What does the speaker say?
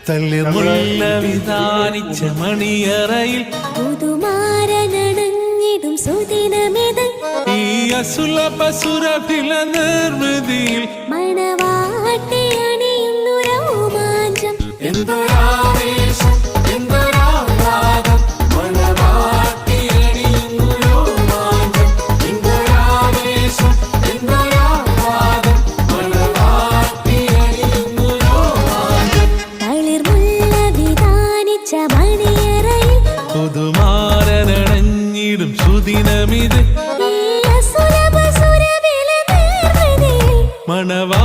തളിർമുല്ല വിധാനിച്ച മണിയറയിൽ പുതുമാരനണഞ്ഞിടും സുദിനമിത് ഈ അസുലഭ സുരഭില നിർവൃതിയിൽ മണവാട്ടി അണിയുന്നു രോമാഞ്ചം. എന്തൊരാവേശം എന്തൊരാഹ്ലാദം മണവാട്ടി അണിയുന്നു രോമാഞ്ചം. എന്തൊരാവേശം എന്തൊരാഹ്ലാദം മണവാട്ടി അണിയുന്നു രോമാഞ്ചം. തളിർമുല്ല വിധാനിച്ച മണിയറയിൽ പുതുമാരനണഞ്ഞിടും സുദിനമിത് ഈ അസുലഭ സുരഭില നിർവൃതിയിൽ മണവാ